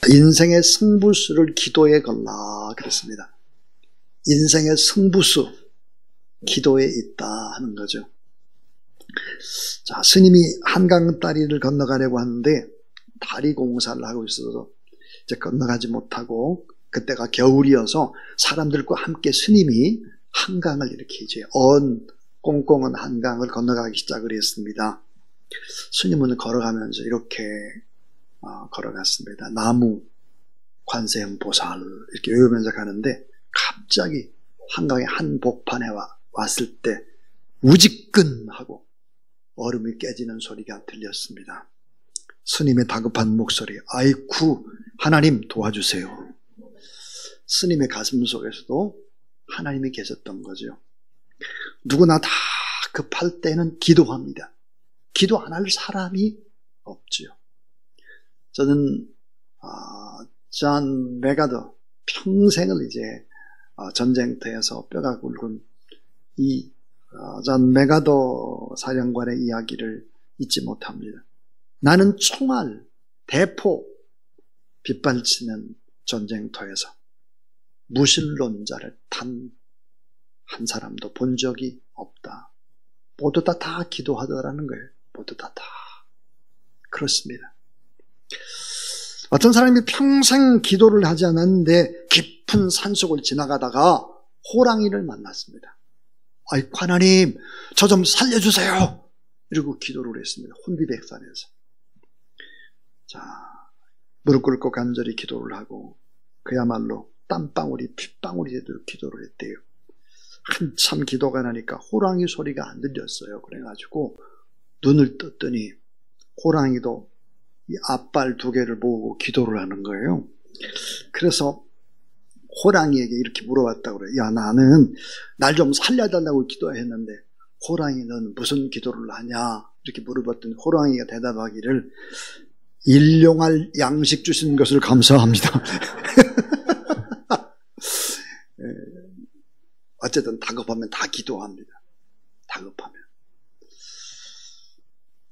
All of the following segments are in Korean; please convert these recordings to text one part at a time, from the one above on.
인생의 승부수를 기도에 걸라 그랬습니다. 인생의 승부수, 기도에 있다 하는 거죠. 자, 스님이 한강 다리를 건너가려고 하는데 다리 공사를 하고 있어서 이제 건너가지 못하고, 그때가 겨울이어서 사람들과 함께 스님이 한강을 이렇게 이제 꽁꽁한 한강을 건너가기 시작을 했습니다. 스님은 걸어가면서 이렇게 걸어갔습니다. 나무, 관세음 보살 이렇게 외우면서 가는데 갑자기 한강의 한 복판에 왔을 때 우지끈하고 얼음이 깨지는 소리가 들렸습니다. 스님의 다급한 목소리, 아이쿠 하나님 도와주세요. 스님의 가슴 속에서도 하나님이 계셨던 거죠. 누구나 다 급할 때는 기도합니다. 기도 안 할 사람이 없지요. 저는 존 메가더, 평생을 이제 전쟁터에서 뼈가 굵은 이 존 메가더 사령관의 이야기를 잊지 못합니다. 나는 총알, 대포 빗발치는 전쟁터에서 무신론자를 단 한 사람도 본 적이 없다. 모두 다 기도하더라는 거예요. 모두 다 그렇습니다. 어떤 사람이 평생 기도를 하지 않았는데 깊은 산속을 지나가다가 호랑이를 만났습니다. 아이고 하나님 저 좀 살려주세요. 이러고 기도를 했습니다. 혼비백산에서. 자, 무릎 꿇고 간절히 기도를 하고 그야말로 땀방울이 핏방울이 되도록 기도를 했대요. 한참 기도가 나니까 호랑이 소리가 안 들렸어요. 그래가지고 눈을 떴더니 호랑이도 이 앞발 두 개를 모으고 기도를 하는 거예요. 그래서 호랑이에게 이렇게 물어봤다고 그래요. 야, 나는 날 좀 살려달라고 기도했는데 호랑이는 무슨 기도를 하냐? 이렇게 물어봤더니 호랑이가 대답하기를 일용할 양식 주신 것을 감사합니다. 어쨌든 다급하면 다 기도합니다. 다급하면.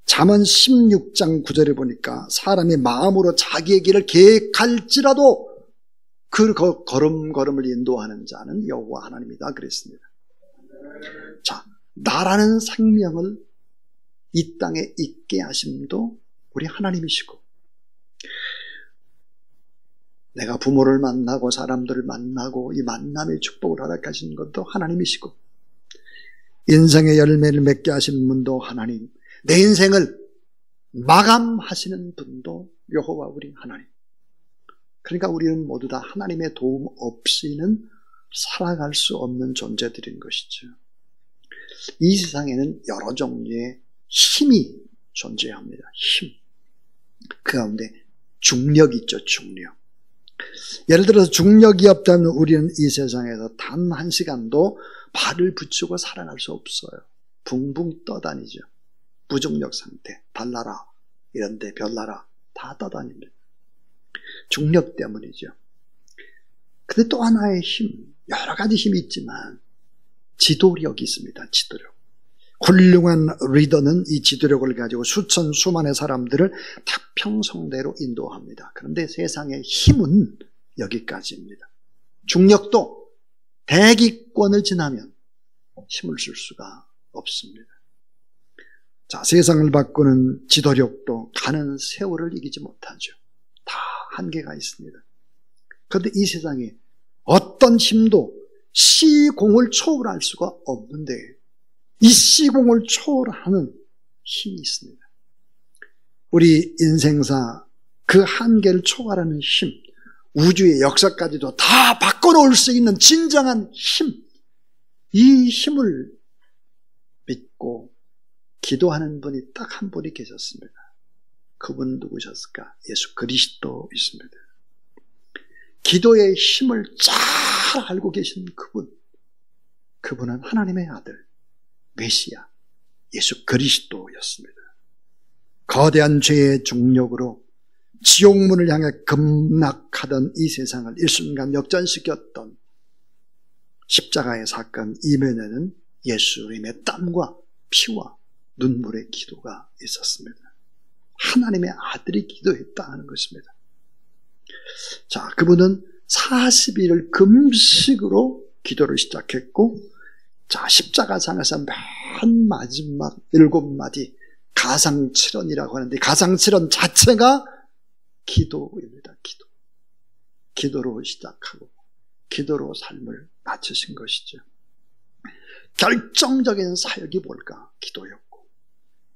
잠언 16장 9절에 보니까 사람이 마음으로 자기의 길을 계획할지라도 그 걸음걸음을 인도하는 자는 여호와 하나님이다 그랬습니다. 자, 나라는 생명을 이 땅에 있게 하심도 우리 하나님이시고, 내가 부모를 만나고 사람들을 만나고 이 만남의 축복을 허락하신 것도 하나님이시고, 인생의 열매를 맺게 하시는 분도 하나님, 내 인생을 마감하시는 분도 여호와 우리 하나님. 그러니까 우리는 모두 다 하나님의 도움 없이는 살아갈 수 없는 존재들인 것이죠. 이 세상에는 여러 종류의 힘이 존재합니다. 힘. 그 가운데 중력이 있죠. 중력. 예를 들어서 중력이 없다면 우리는 이 세상에서 단 한 시간도 발을 붙이고 살아날 수 없어요. 붕붕 떠다니죠. 무중력 상태, 달나라 이런 데 별나라 다 떠다닙니다. 중력 때문이죠. 근데 또 하나의 힘, 여러 가지 힘이 있지만 지도력이 있습니다. 지도력. 훌륭한 리더는 이 지도력을 가지고 수천 수만의 사람들을 태평성대로 인도합니다. 그런데 세상의 힘은 여기까지입니다. 중력도 대기권을 지나면 힘을 쓸 수가 없습니다. 자, 세상을 바꾸는 지도력도 가는 세월을 이기지 못하죠. 다 한계가 있습니다. 그런데 이 세상에 어떤 힘도 시공을 초월할 수가 없는데 이 시공을 초월하는 힘이 있습니다. 우리 인생사 그 한계를 초월하는 힘, 우주의 역사까지도 다 바꿔놓을 수 있는 진정한 힘, 이 힘을 믿고 기도하는 분이 딱 한 분이 계셨습니다. 그분 누구셨을까? 예수 그리스도이십니다. 기도의 힘을 잘 알고 계신 그분은 하나님의 아들 메시아 예수 그리스도였습니다. 거대한 죄의 중력으로 지옥문을 향해 급락하던 이 세상을 일순간 역전시켰던 십자가의 사건 이면에는 예수님의 땀과 피와 눈물의 기도가 있었습니다. 하나님의 아들이 기도했다 하는 것입니다. 자, 그분은 40일을 금식으로 기도를 시작했고, 자, 십자가상에서 맨 마지막 7마디 가상칠언이라고 하는데, 가상칠언 자체가 기도입니다. 기도로 시작하고 기도로 삶을 마치신 것이죠. 결정적인 사역이 뭘까? 기도였고,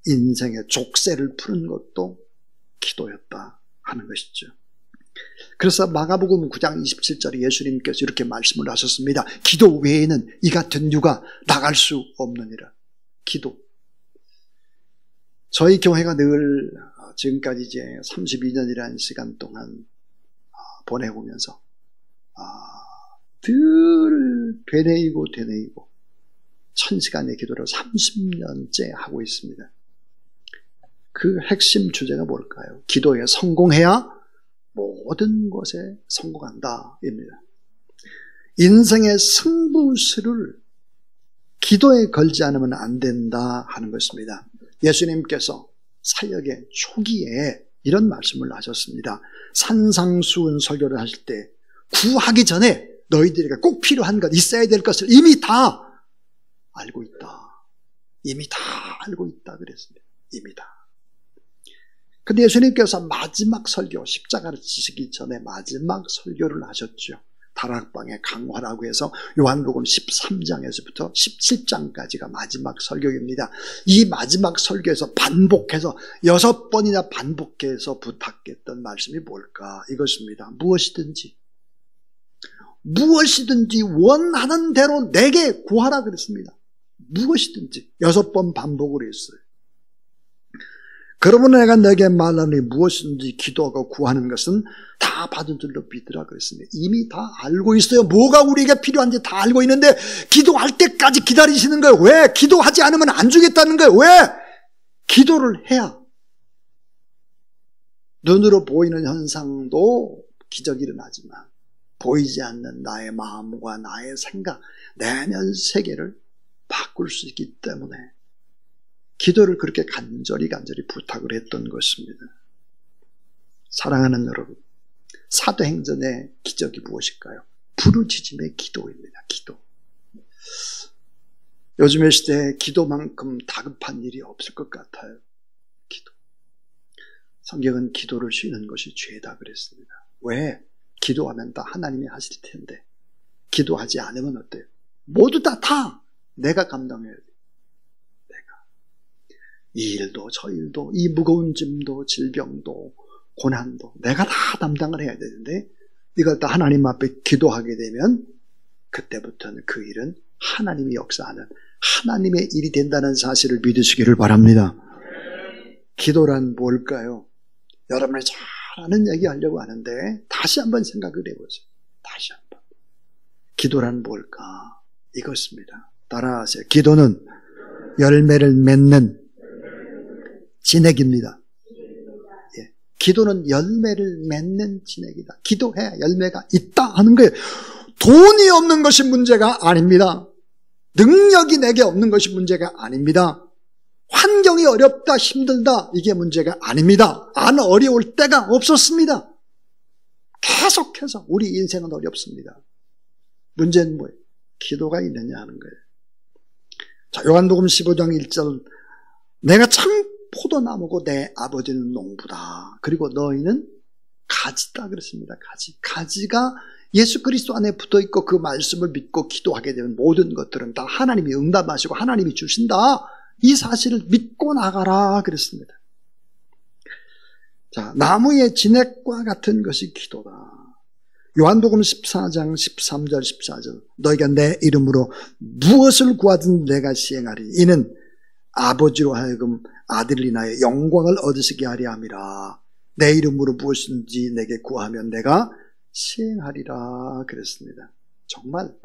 인생의 족쇄를 푸는 것도 기도였다 하는 것이죠. 그래서 마가복음 9장 27절에 예수님께서 이렇게 말씀을 하셨습니다. 기도 외에는 이 같은 유가 나갈 수 없느니라. 기도. 저희 교회가 늘 지금까지 이제 32년이라는 시간 동안 보내오면서 늘 되뇌이고 1000시간의 기도를 30년째 하고 있습니다. 그 핵심 주제가 뭘까요? 기도에 성공해야 모든 것에 성공한다 입니다. 인생의 승부수를 기도에 걸지 않으면 안 된다 하는 것입니다. 예수님께서 사역의 초기에 이런 말씀을 하셨습니다. 산상수훈 설교를 하실 때 구하기 전에 너희들에게 꼭 필요한 것, 있어야 될 것을 이미 다 알고 있다. 이미 다 알고 있다 그랬습니다. 이미 다. 근데 예수님께서 마지막 설교, 십자가를 지시기 전에 마지막 설교를 하셨죠. 다락방의 강화라고 해서 요한복음 13장에서부터 17장까지가 마지막 설교입니다. 이 마지막 설교에서 반복해서 6번이나 반복해서 부탁했던 말씀이 뭘까? 이것입니다. 무엇이든지 원하는 대로 내게 구하라 그랬습니다. 무엇이든지 6번 반복을 했어요. 그러므로 내가 너에게 말하노니 무엇이든지 기도하고 구하는 것은 다 받은 줄로 믿으라 그랬습니다. 이미 다 알고 있어요. 뭐가 우리에게 필요한지 다 알고 있는데 기도할 때까지 기다리시는 거예요. 왜? 기도하지 않으면 안 주겠다는 거예요. 왜? 기도를 해야 눈으로 보이는 현상도 기적이 일어나지만 보이지 않는 나의 마음과 나의 생각, 내면 세계를 바꿀 수 있기 때문에 기도를 그렇게 간절히 부탁을 했던 것입니다. 사랑하는 여러분, 사도행전의 기적이 무엇일까요? 부르짖음의 기도입니다. 기도. 요즘의 시대에 기도만큼 다급한 일이 없을 것 같아요. 기도. 성경은 기도를 쉬는 것이 죄다 그랬습니다. 왜? 기도하면 다 하나님이 하실 텐데 기도하지 않으면 어때요? 모두 다 내가 감당해야 돼요. 이 일도 저 일도 이 무거운 짐도 질병도 고난도 내가 다 담당을 해야 되는데 이걸 다 하나님 앞에 기도하게 되면 그때부터는 그 일은 하나님이 역사하는 하나님의 일이 된다는 사실을 믿으시기를 바랍니다. 기도란 뭘까요? 여러분이 잘 아는 얘기 하려고 하는데 다시 한번 생각을 해보세요. 다시 한번. 기도란 뭘까? 이것입니다. 따라하세요. 기도는 열매를 맺는 진액입니다. 예. 기도는 열매를 맺는 진액이다. 기도해야 열매가 있다 하는 거예요. 돈이 없는 것이 문제가 아닙니다. 능력이 내게 없는 것이 문제가 아닙니다. 환경이 어렵다, 힘들다, 이게 문제가 아닙니다. 안 어려울 때가 없었습니다. 계속해서 우리 인생은 어렵습니다. 문제는 뭐예요? 기도가 있느냐 하는 거예요. 자, 요한복음 15장 1절 내가 참 포도나무고 내 아버지는 농부다. 그리고 너희는 가지다 그랬습니다. 가지가 예수 그리스도 안에 붙어있고 그 말씀을 믿고 기도하게 되면 모든 것들은 다 하나님이 응답하시고 하나님이 주신다. 이 사실을 믿고 나가라 그랬습니다. 자, 나무의 진액과 같은 것이 기도다. 요한복음 14장 13절 14절 너희가 내 이름으로 무엇을 구하든 내가 시행하리. 이는 아버지로 하여금 아들이 나의 영광을 얻으시게 하려 함이라. 내 이름으로 무엇인지 내게 구하면 내가 시행하리라 그랬습니다. 정말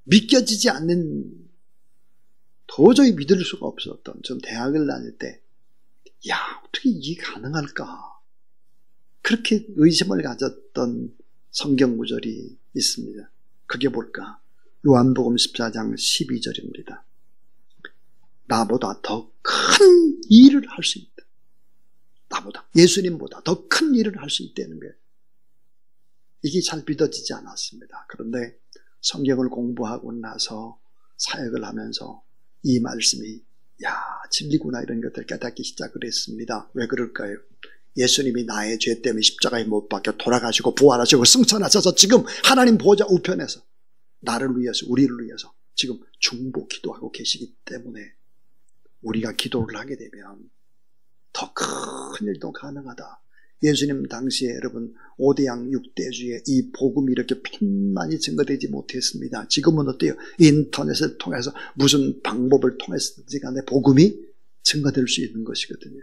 믿겨지지 않는, 도저히 믿을 수가 없었던, 전 대학을 다닐 때 야, 어떻게 이게 가능할까? 그렇게 의심을 가졌던 성경 구절이 있습니다. 그게 뭘까? 요한복음 14장 12절입니다. 나보다 더 큰 일을 할 수 있다. 나보다, 예수님보다 더 큰 일을 할 수 있다는 거예요. 이게 잘 믿어지지 않았습니다. 그런데 성경을 공부하고 나서 사역을 하면서 이 말씀이 진리구나 이런 것들 깨닫기 시작을 했습니다. 왜 그럴까요? 예수님이 나의 죄 때문에 십자가에 못 박혀 돌아가시고 부활하시고 승천하셔서 지금 하나님 보좌 우편에서 나를 위해서, 우리를 위해서 지금 중보 기도하고 계시기 때문에 우리가 기도를 하게 되면 더 큰 일도 가능하다. 예수님 당시에 여러분 5대양 6대주에 이 복음이 이렇게 편만히 증거되지 못했습니다. 지금은 어때요? 인터넷을 통해서 무슨 방법을 통해서든지 간에 복음이 증거될 수 있는 것이거든요.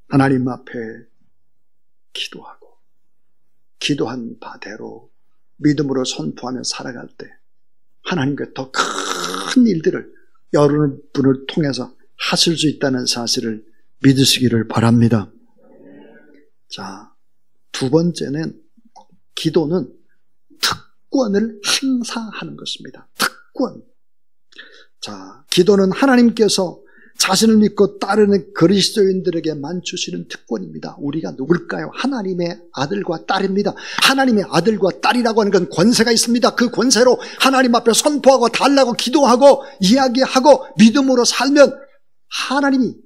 하나님 앞에 기도하고 기도한 바대로 믿음으로 선포하며 살아갈 때 하나님께 더 큰 일들을 여러분을 통해서 하실 수 있다는 사실을 믿으시기를 바랍니다. 자, 두 번째는 기도는 특권을 행사하는 것입니다. 특권. 자, 기도는 하나님께서 자신을 믿고 따르는 그리스도인들에게만 주시는 특권입니다. 우리가 누굴까요? 하나님의 아들과 딸입니다. 하나님의 아들과 딸이라고 하는 건 권세가 있습니다. 그 권세로 하나님 앞에 선포하고 달라고 기도하고 이야기하고 믿음으로 살면 하나님이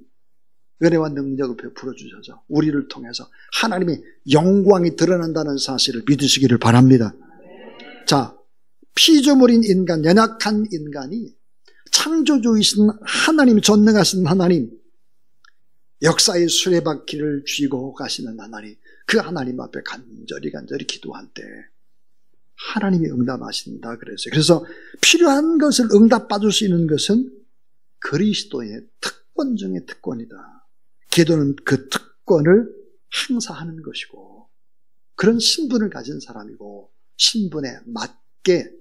은혜와 능력을 베풀어 주셔서 우리를 통해서 하나님의 영광이 드러난다는 사실을 믿으시기를 바랍니다. 자, 피조물인 인간, 연약한 인간이 창조주이신 하나님, 전능하신 하나님, 역사의 수레바퀴를 쥐고 가시는 하나님, 그 하나님 앞에 간절히 기도할 때 하나님이 응답하신다 그랬어요. 그래서 필요한 것을 응답받을 수 있는 것은 그리스도의 특권 중의 특권이다. 기도는 그 특권을 행사하는 것이고 그런 신분을 가진 사람이고 신분에 맞게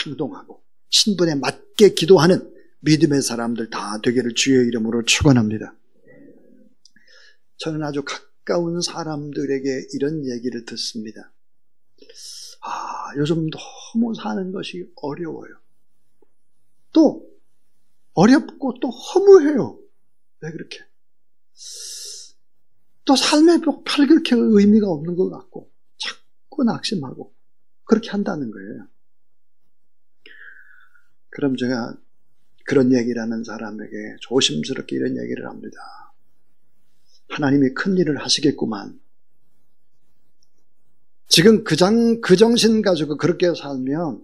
행동하고 신분에 맞게 기도하는 믿음의 사람들 다 되기를 주의 이름으로 축원합니다. 저는 아주 가까운 사람들에게 이런 얘기를 듣습니다. 요즘 너무 사는 것이 어려워요. 또 어렵고 또 허무해요. 왜 그렇게? 또 삶의 별 그렇게 의미가 없는 것 같고 자꾸 낙심하고 그렇게 한다는 거예요. 그럼 제가 그런 얘기를 하는 사람에게 조심스럽게 이런 얘기를 합니다. 하나님이 큰 일을 하시겠구만. 지금 그 정신 가지고 그렇게 살면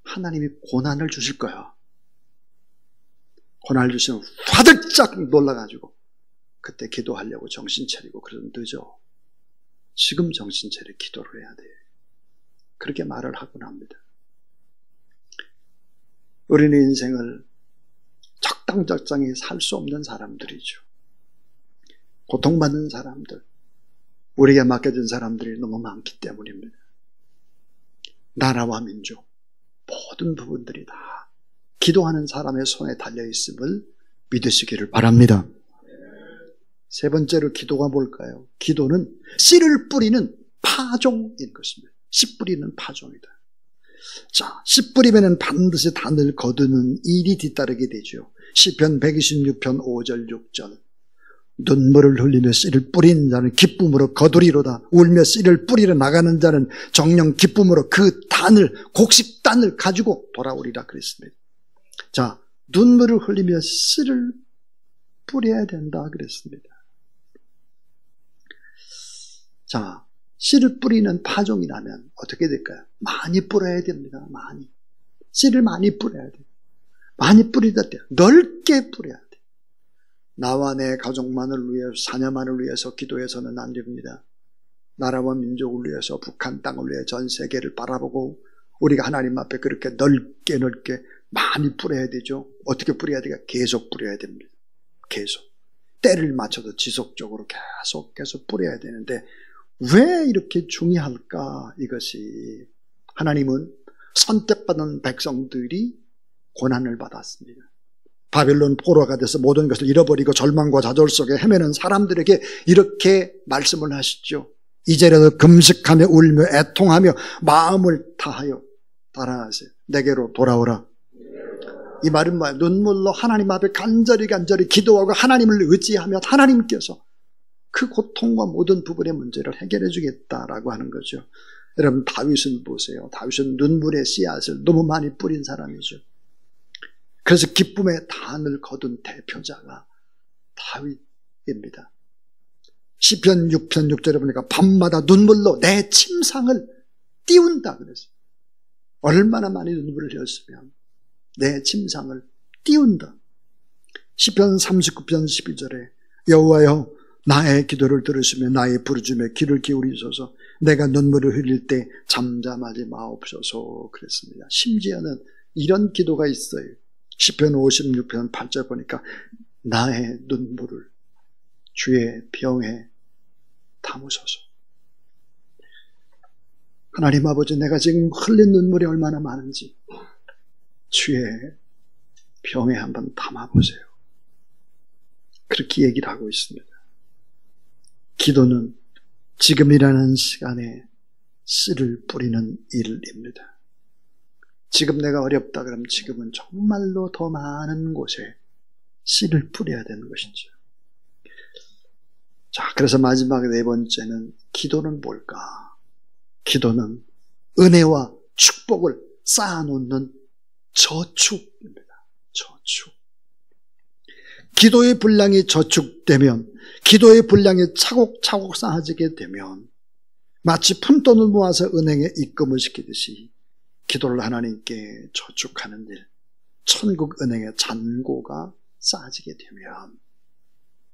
하나님이 고난을 주실 거야. 고난을 주시면 화들짝 놀라가지고 그때 기도하려고 정신 차리고 그러면 늦어. 지금 정신 차려 기도를 해야 돼. 그렇게 말을 하곤 합니다. 우리는 인생을 적당히 살 수 없는 사람들이죠. 고통받는 사람들, 우리에게 맡겨진 사람들이 너무 많기 때문입니다. 나라와 민족, 모든 부분들이 다 기도하는 사람의 손에 달려있음을 믿으시기를 바랍니다. 세 번째로 기도가 뭘까요? 기도는 씨를 뿌리는 파종인 것입니다. 씨 뿌리는 파종이다. 자, 씨 뿌리면 반드시 단을 거두는 일이 뒤따르게 되죠. 시편 126편 5절 6절 눈물을 흘리며 씨를 뿌리는 자는 기쁨으로 거두리로다. 울며 씨를 뿌리러 나가는 자는 정령 기쁨으로 그 단을 곡식단을 가지고 돌아오리라 그랬습니다. 자, 눈물을 흘리며 씨를 뿌려야 된다 그랬습니다. 자, 씨를 뿌리는 파종이라면 어떻게 될까요? 많이 뿌려야 됩니다. 많이. 씨를 많이 뿌려야 돼요. 많이 뿌리다 때 넓게 뿌려야 돼요. 나와 내 가족만을 위해서, 자녀만을 위해서 기도해서는 안 됩니다. 나라와 민족을 위해서, 북한 땅을 위해 전 세계를 바라보고 우리가 하나님 앞에 그렇게 넓게 많이 뿌려야 되죠. 어떻게 뿌려야 돼요? 계속 뿌려야 됩니다. 계속. 때를 맞춰서 지속적으로 계속 뿌려야 되는데 왜 이렇게 중요할까? 이것이 하나님은 선택받은 백성들이 고난을 받았습니다. 바벨론 포로가 돼서 모든 것을 잃어버리고 절망과 좌절 속에 헤매는 사람들에게 이렇게 말씀을 하시죠. 이제라도 금식하며 울며 애통하며 마음을 다하여 따라하세요. 내게로 돌아오라. 이 말은 뭐예요? 눈물로 하나님 앞에 간절히 기도하고 하나님을 의지하며 하나님께서 그 고통과 모든 부분의 문제를 해결해 주겠다라고 하는 거죠. 여러분, 다윗은 보세요. 다윗은 눈물의 씨앗을 너무 많이 뿌린 사람이죠. 그래서 기쁨의 단을 거둔 대표자가 다윗입니다. 시편 6편 6절에 보니까 밤마다 눈물로 내 침상을 띄운다 그랬어요. 얼마나 많이 눈물을 흘렸으면 내 침상을 띄운다. 시편 39편 12절에 여호와여 나의 기도를 들으시며 나의 부르짖음에 귀를 기울이소서. 내가 눈물을 흘릴 때 잠잠하지 마옵소서 그랬습니다. 심지어는 이런 기도가 있어요. 시편 56편 8절 보니까 나의 눈물을 주의 병에 담으소서. 하나님 아버지, 내가 지금 흘린 눈물이 얼마나 많은지 주의 병에 한번 담아보세요. 그렇게 얘기를 하고 있습니다. 기도는 지금이라는 시간에 씨를 뿌리는 일입니다. 지금 내가 어렵다 그러면 지금은 정말로 더 많은 곳에 씨를 뿌려야 되는 것이죠. 자, 그래서 마지막 네 번째는 기도는 뭘까? 기도는 은혜와 축복을 쌓아놓는 저축입니다. 저축. 기도의 분량이 저축되면, 기도의 분량이 차곡차곡 쌓아지게 되면 마치 푼돈을 모아서 은행에 입금을 시키듯이 기도를 하나님께 저축하는 일, 천국 은행의 잔고가 쌓아지게 되면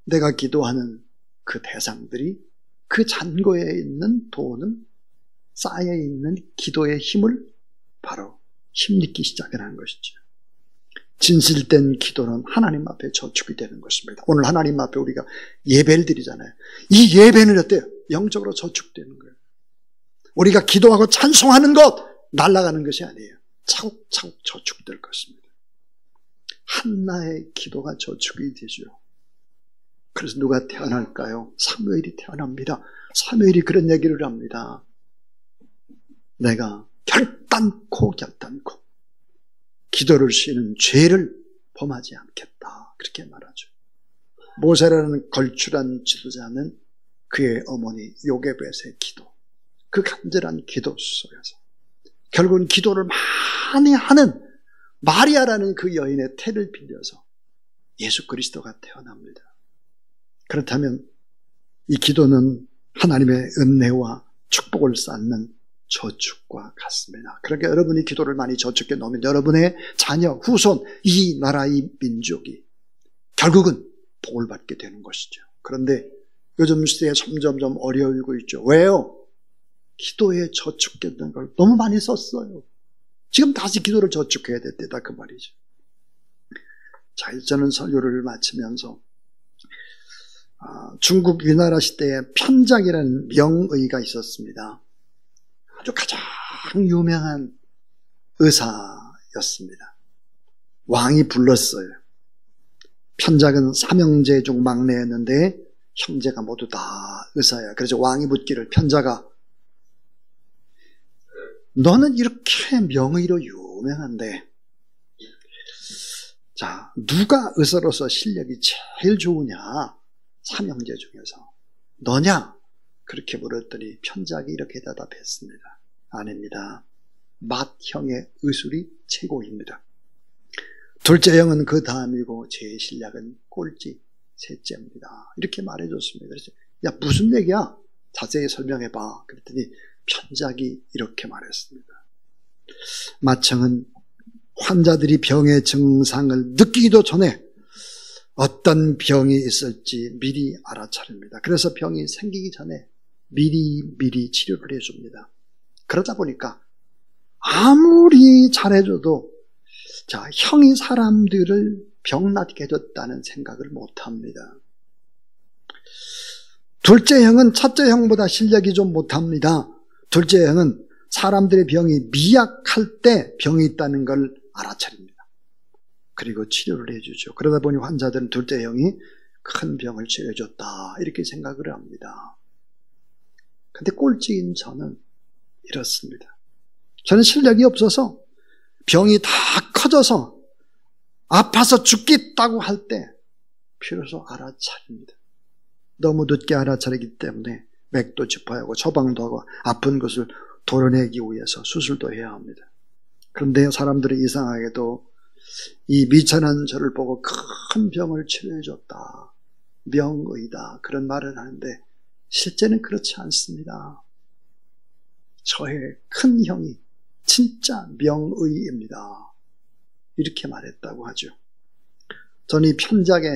내가 기도하는 그 대상들이 그 잔고에 있는 돈은 쌓여있는 기도의 힘을 바로 힘입기 시작하는 것이죠. 진실된 기도는 하나님 앞에 저축이 되는 것입니다. 오늘 하나님 앞에 우리가 예배를 드리잖아요. 이 예배는 어때요? 영적으로 저축되는 거예요. 우리가 기도하고 찬송하는 것 날아가는 것이 아니에요. 차곡차곡 저축될 것입니다. 한나의 기도가 저축이 되죠. 그래서 누가 태어날까요? 사무엘이 태어납니다. 사무엘이 그런 얘기를 합니다. 내가 결단코 기도를 쉬는 죄를 범하지 않겠다. 그렇게 말하죠. 모세라는 걸출한 지도자는 그의 어머니 요게벳의 기도, 그 간절한 기도 속에서 결국은 기도를 많이 하는 마리아라는 그 여인의 태를 빌려서 예수 그리스도가 태어납니다. 그렇다면 이 기도는 하나님의 은혜와 축복을 쌓는 저축과 같습니다. 그러니까 여러분이 기도를 많이 저축해 놓으면 여러분의 자녀, 후손, 이 나라의 민족이 결국은 복을 받게 되는 것이죠. 그런데 요즘 시대에 점점점 어려워지고 있죠. 왜요? 기도에 저축했던 걸 너무 많이 썼어요. 지금 다시 기도를 저축해야 됐다 그 말이죠. 자, 저는 설교를 마치면서 중국 위나라 시대에 편작이라는 명의가 있었습니다. 아주 가장 유명한 의사였습니다. 왕이 불렀어요. 편작은 삼형제 중 막내였는데 형제가 모두 다 의사야. 그래서 왕이 묻기를, 편작아, 너는 이렇게 명의로 유명한데 자, 누가 의사로서 실력이 제일 좋으냐? 삼형제 중에서 너냐? 그렇게 물었더니 편작이 이렇게 대답했습니다. 아닙니다. 맏형의 의술이 최고입니다. 둘째 형은 그 다음이고 제 실력은 꼴찌 셋째입니다. 이렇게 말해줬습니다. 그래서 야, 무슨 얘기야? 자세히 설명해봐. 그랬더니 편작이 이렇게 말했습니다. 맏형은 환자들이 병의 증상을 느끼기도 전에 어떤 병이 있을지 미리 알아차립니다. 그래서 병이 생기기 전에 미리 치료를 해줍니다. 그러다 보니까 아무리 잘해줘도 자, 형이 사람들을 병낫게 해줬다는 생각을 못합니다. 둘째 형은 첫째 형보다 실력이 좀 못합니다. 둘째 형은 사람들의 병이 미약할 때 병이 있다는 걸 알아차립니다. 그리고 치료를 해주죠. 그러다 보니 환자들은 둘째 형이 큰 병을 치료해줬다 이렇게 생각을 합니다. 근데 꼴찌인 저는 이렇습니다. 저는 실력이 없어서 병이 다 커져서 아파서 죽겠다고 할 때 비로소 알아차립니다. 너무 늦게 알아차리기 때문에 맥도 짚어야 하고 처방도 하고 아픈 것을 도려내기 위해서 수술도 해야 합니다. 그런데 사람들이 이상하게도 이 미천한 저를 보고 큰 병을 치료해줬다, 명의다, 그런 말을 하는데 실제는 그렇지 않습니다. 저의 큰 형이 진짜 명의입니다, 이렇게 말했다고 하죠. 저는 이 편작에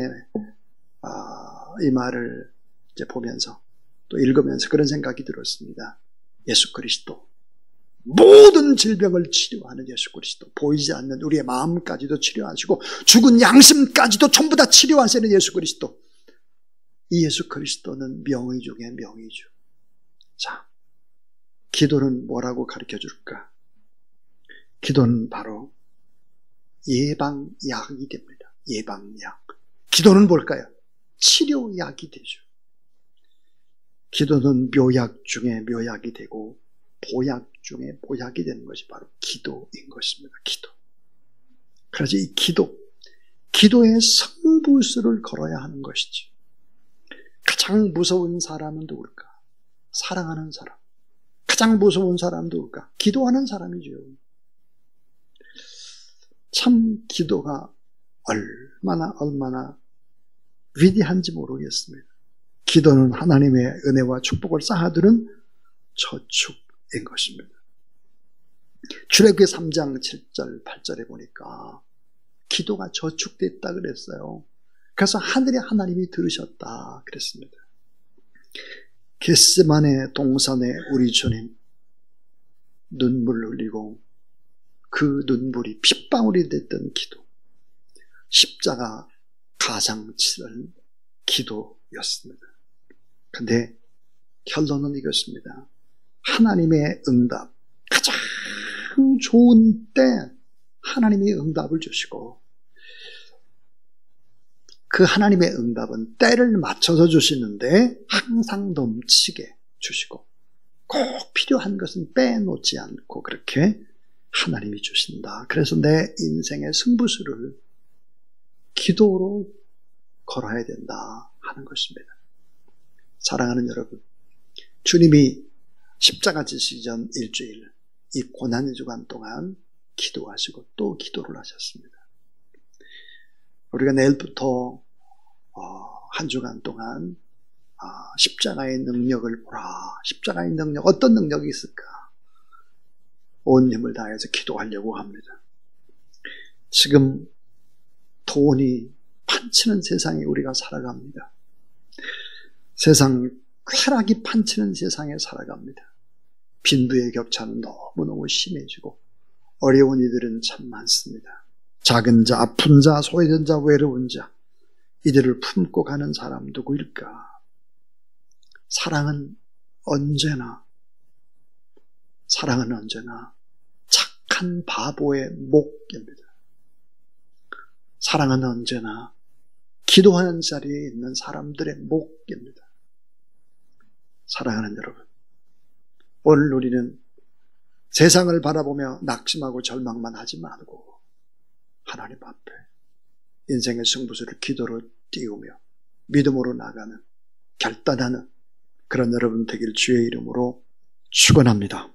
이 말을 이제 보면서 또 읽으면서 그런 생각이 들었습니다. 예수 그리스도, 모든 질병을 치료하는 예수 그리스도, 보이지 않는 우리의 마음까지도 치료하시고 죽은 양심까지도 전부 다 치료하시는 예수 그리스도, 이 예수 그리스도는 명의 중에 명의죠. 자, 기도는 뭐라고 가르쳐 줄까? 기도는 바로 예방약이 됩니다. 예방약. 기도는 뭘까요? 치료약이 되죠. 기도는 묘약 중에 묘약이 되고 보약 중에 보약이 되는 것이 바로 기도인 것입니다. 기도. 그래서 이 기도의 승부수를 걸어야 하는 것이지. 가장 무서운 사람은 누굴까? 사랑하는 사람. 가장 무서운 사람은 누굴까? 기도하는 사람이죠. 참 기도가 얼마나 위대한지 모르겠습니다. 기도는 하나님의 은혜와 축복을 쌓아두는 저축인 것입니다. 출애굽기 3장 7절 8절에 보니까 기도가 저축됐다 그랬어요. 그래서 하늘에 하나님이 들으셨다 그랬습니다. 겟세마네 동산에 우리 주님 눈물을 흘리고 그 눈물이 핏방울이 됐던 기도, 십자가 가장 치른 기도였습니다. 그런데 결론은 이것입니다. 하나님의 응답, 가장 좋은 때 하나님이 응답을 주시고, 그 하나님의 응답은 때를 맞춰서 주시는데 항상 넘치게 주시고, 꼭 필요한 것은 빼놓지 않고 그렇게 하나님이 주신다. 그래서 내 인생의 승부수를 기도로 걸어야 된다 하는 것입니다. 사랑하는 여러분, 주님이 십자가 지시기 전 일주일, 이 고난의 주간 동안 기도하시고 또 기도를 하셨습니다. 우리가 내일부터 한 주간 동안 십자가의 능력을 보라. 십자가의 능력, 어떤 능력이 있을까? 온 힘을 다해서 기도하려고 합니다. 지금 돈이 판치는 세상에 우리가 살아갑니다. 세상 쾌락이 판치는 세상에 살아갑니다. 빈부의 격차는 너무너무 심해지고 어려운 이들은 참 많습니다. 작은 자, 아픈 자, 소외된 자, 외로운 자, 이들을 품고 가는 사람 누구일까? 사랑은 언제나 착한 바보의 목입니다. 사랑은 언제나 기도하는 자리에 있는 사람들의 목입니다. 사랑하는 여러분, 오늘 우리는 세상을 바라보며 낙심하고 절망만 하지 말고 하나님 앞에 인생의 승부수를 기도로 띄우며 믿음으로 나가는, 결단하는 그런 여러분 되길 주의 이름으로 축원합니다.